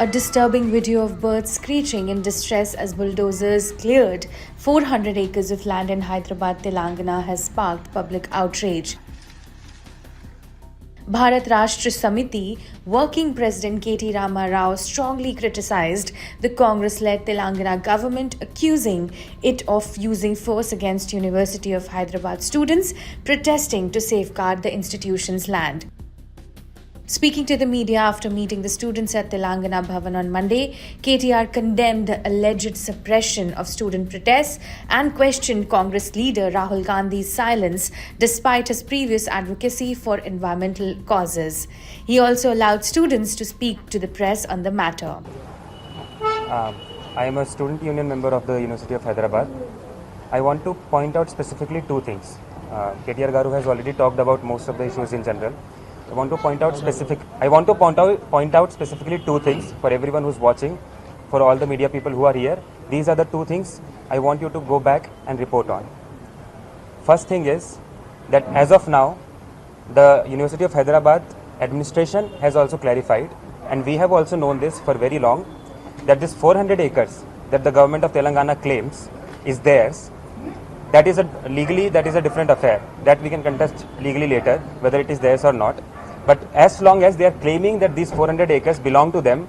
A disturbing video of birds screeching in distress as bulldozers cleared 400 acres of land in Hyderabad, Telangana has sparked public outrage. Bharat Rashtra Samiti Working President K.T. Rama Rao strongly criticized the Congress-led Telangana government, accusing it of using force against University of Hyderabad students protesting to safeguard the institution's land. Speaking to the media after meeting the students at Telangana Bhavan on Monday, KTR condemned the alleged suppression of student protests and questioned Congress leader Rahul Gandhi's silence despite his previous advocacy for environmental causes. He also allowed students to speak to the press on the matter. I am a student union member of the University of Hyderabad. I want to point out specifically two things. KTR Garu has already talked about most of the issues in general. I want to point out specifically two things for everyone who's watching, for all the media people who are here. These are the two things I want you to go back and report on. First thing is that as of now, the University of Hyderabad administration has also clarified, and we have also known this for very long, that this 400 acres that the government of Telangana claims is theirs. That is a different affair that we can contest legally later, whether it is theirs or not. But as long as they are claiming that these 400 acres belong to them,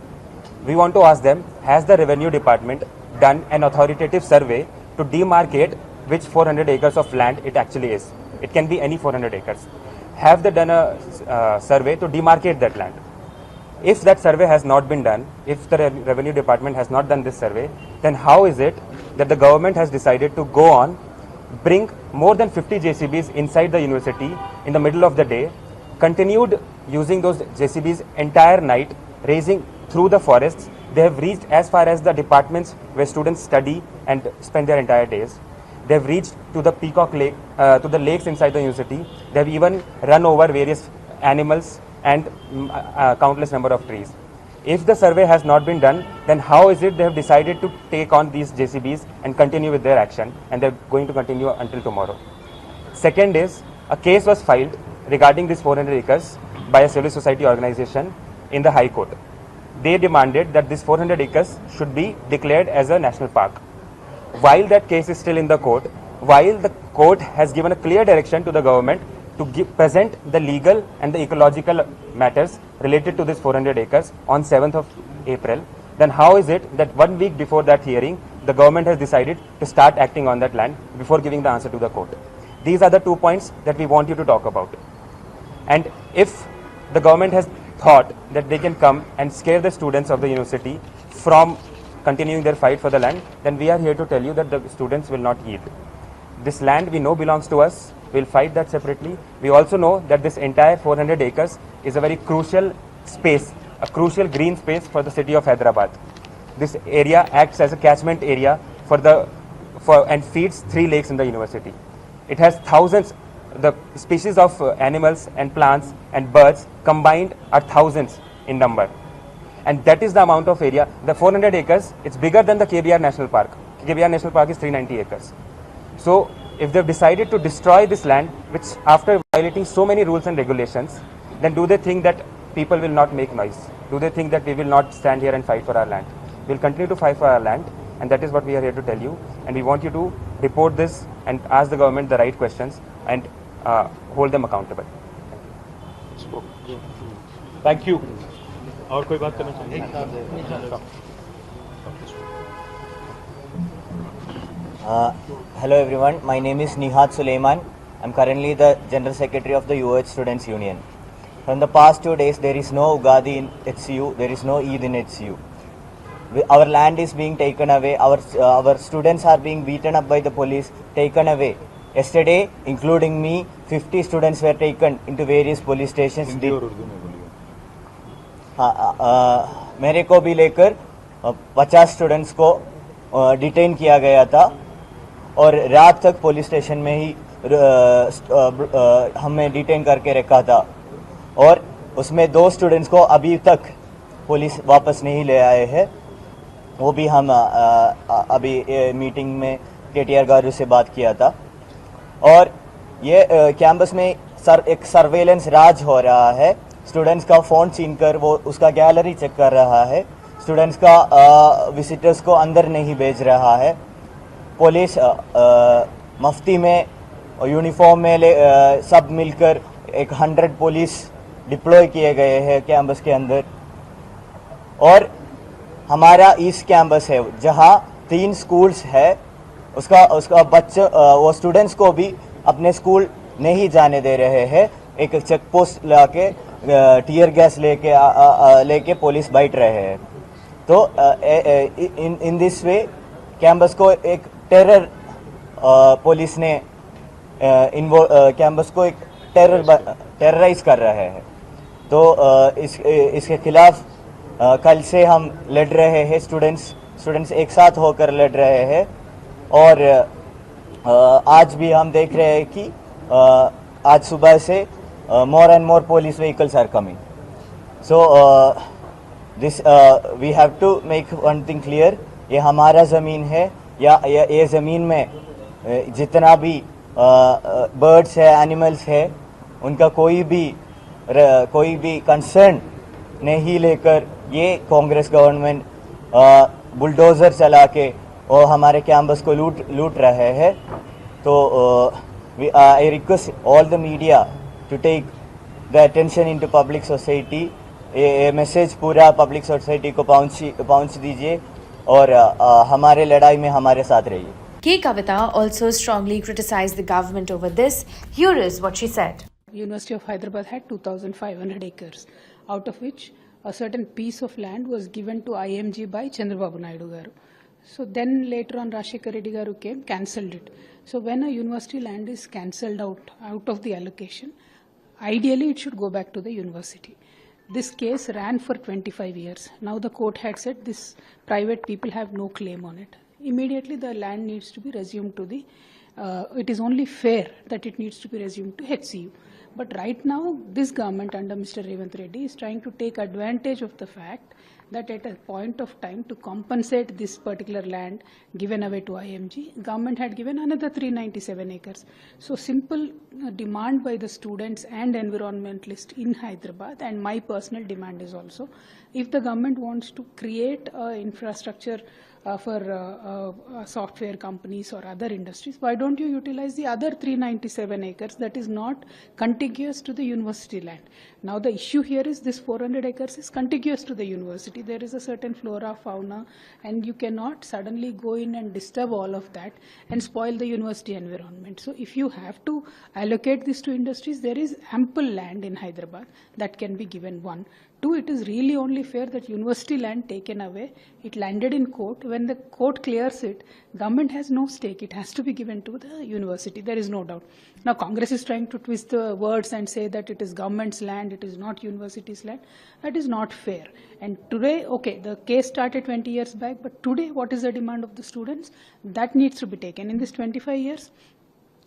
we want to ask them, has the revenue department done an authoritative survey to demarcate which 400 acres of land it actually is? It can be any 400 acres. Have they done a survey to demarcate that land? If that survey has not been done, if the revenue department has not done this survey, then how is it that the government has decided to go on, bring more than 50 JCBs inside the university in the middle of the day, continued using those JCBs entire night, racing through the forests? They have reached as far as the departments where students study and spend their entire days. They have reached to the Peacock Lake, to the lakes inside the university. They have even run over various animals and countless number of trees. If the survey has not been done, then how is it they have decided to take on these JCBs and continue with their action, and they're going to continue until tomorrow? Second is, a case was filed regarding these 400 acres by a civil society organization in the High Court. They demanded that this 400 acres should be declared as a national park. While that case is still in the court, while the court has given a clear direction to the government to present the legal and the ecological matters related to this 400 acres on 7th of April, then how is it that 1 week before that hearing, the government has decided to start acting on that land before giving the answer to the court? These are the 2 points that we want you to talk about. And if the government has thought that they can come and scare the students of the university from continuing their fight for the land, then we are here to tell you that the students will not yield. This land we know belongs to us. We'll fight that separately. We also know that this entire 400 acres is a very crucial space, a crucial green space for the city of Hyderabad. This area acts as a catchment area and feeds 3 lakes in the university. It has thousands, the species of animals and plants and birds combined are thousands in number. And that is the amount of area. The 400 acres, it's bigger than the KBR National Park. KBR National Park is 390 acres. So if they've decided to destroy this land, which after violating so many rules and regulations, then do they think that people will not make noise? Do they think that we will not stand here and fight for our land? We'll continue to fight for our land, and that is what we are here to tell you. And we want you to report this and ask the government the right questions and hold them accountable. Thank you. और कोई बात करना चाहिए? Hello everyone, my name is Nihat Suleiman. I'm currently the General Secretary of the UH Students Union. From the past 2 days, there is no Ugadi in HCU, there is no Eid in HCU. Our land is being taken away, our students are being beaten up by the police, taken away. Yesterday, including me, 50 students were taken into various police stations. मेरे को भी लेकर 50 students को detain किया गया था और रात तक पुलिस स्टेशन में ही हमें डिटेन करके रखा था और उसमें 2 स्टूडेंट्स को अभी तक पुलिस वापस नहीं ले आए हैं। वो भी हम अभी मीटिंग में केटीआर गारू से बात किया था और ये कैंपस में एक सर्वेलेंस राज हो रहा है। स्टूडेंट्स का फ़ोन छीनकर वो उसका गैलरी चेक कर रहा है। स्टूडेंट्स का विजिटर्स को अंदर नहीं भेज रहा है। पुलिस मफ्ती में और यूनिफॉर्म में सब मिलकर 100 पुलिस डिप्लॉय किए गए हैं कैंपस के अंदर। और हमारा ईस्ट कैंपस है जहां 3 स्कूल्स है, उसका बच्चे वो स्टूडेंट्स को भी अपने स्कूल नहीं जाने दे रहे हैं। एक चेक पोस्ट लाके टीयर गैस लेके पुलिस बैठ रहे हैं। तो इन दिस वे कैंपस को एक पुलिस ने कैंपस को एक टेरराइज कर रहे हैं। तो इसके खिलाफ कल से हम लड़ रहे हैं। स्टूडेंट्स एक साथ होकर लड़ रहे हैं। और आज भी हम देख रहे हैं कि आज सुबह से more and more police vehicles are coming. So this we have to make one thing clear, ये हमारा ज़मीन है, या ये ज़मीन में जितना भी बर्ड्स है, एनिमल्स है, उनका कोई भी कंसर्न नहीं लेकर ये कांग्रेस गवर्नमेंट बुलडोज़र चला के और हमारे कैंपस को लूट रहे हैं। तो I request all the media to take the attention into public society. ये मैसेज पूरा पब्लिक सोसाइटी को पहुंच दीजिए और हमारे लड़ाई में हमारे साथ रहिए। K. Kavita also strongly criticized the government over this. Here is what she said. University of Hyderabad had 2,500 acres, out of which a certain piece of land was given to IMG by Chandrababu Naidu garu. So then later on Rajshekar Reddy garu came, cancelled it. So when a university land is cancelled out of the allocation, ideally it should go back to the university. This case ran for 25 years. Now the court had said this private people have no claim on it. Immediately the land needs to be resumed to the, it is only fair that it needs to be resumed to HCU. But right now this government under Mr. Revant Reddy is trying to take advantage of the fact that at a point of time to compensate this particular land given away to IMG, government had given another 397 acres. So simple demand by the students and environmentalists in Hyderabad, and my personal demand is also, if the government wants to create infrastructure for software companies or other industries, why don't you utilize the other 397 acres that is not contiguous to the university land? Now the issue here is this 400 acres is contiguous to the university. There is a certain flora, fauna, and you cannot suddenly go in and disturb all of that and spoil the university environment. So if you have to allocate this to industries, there is ample land in Hyderabad that can be given. 1. 2, it is really only fair that university land taken away, it landed in court. When the court clears it, government has no stake. It has to be given to the university. There is no doubt. Now Congress is trying to twist the words and say that it is government's land, it is not university's land. That is not fair. And today, okay, the case started 20 years back, but today what is the demand of the students? That needs to be taken. In this 25 years,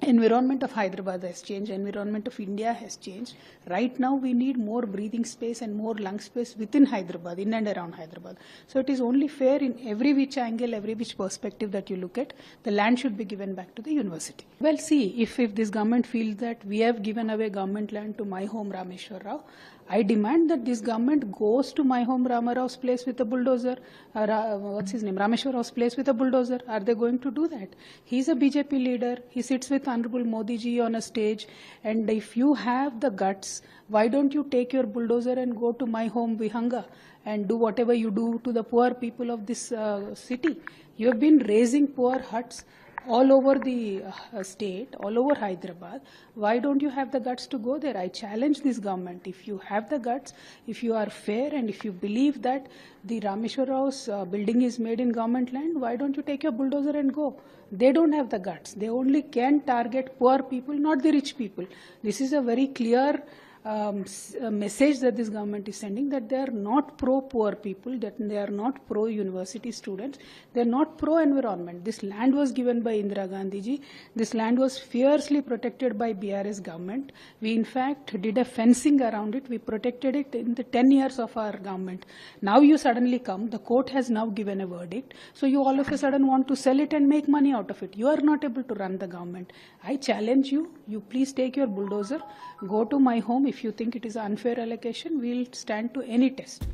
environment of Hyderabad has changed, environment of India has changed. Right now we need more breathing space and more lung space within Hyderabad, in and around Hyderabad. So it is only fair in every which angle, every which perspective that you look at, the land should be given back to the university. Well, see, if this government feels that we have given away government land to my home Rameshwar Rao, I demand that this government goes to my home Rama Rao's place with a bulldozer, what's his name, Rameshwar Rao's place with a bulldozer. Are they going to do that? He's a BJP leader. He sits with Honorable Modi ji on a stage. And if you have the guts, why don't you take your bulldozer and go to my home Vihanga and do whatever you do to the poor people of this city? You have been raising poor huts all over the state, all over Hyderabad. Why don't you have the guts to go there? I challenge this government. If you have the guts, if you are fair, and if you believe that the Rameshwar Rao's building is made in government land, why don't you take your bulldozer and go? They don't have the guts. They only can target poor people, not the rich people. This is a very clear message that this government is sending, that they are not pro-poor people, that they are not pro-university students, they are not pro-environment. This land was given by Indira Gandhi ji. This land was fiercely protected by BRS government. We in fact did a fencing around it. We protected it in the 10 years of our government. Now you suddenly come, the court has now given a verdict, so you all of a sudden want to sell it and make money out of it. You are not able to run the government. I challenge you, you please take your bulldozer, go to my home. If you think it is an unfair allocation, we'll stand to any test.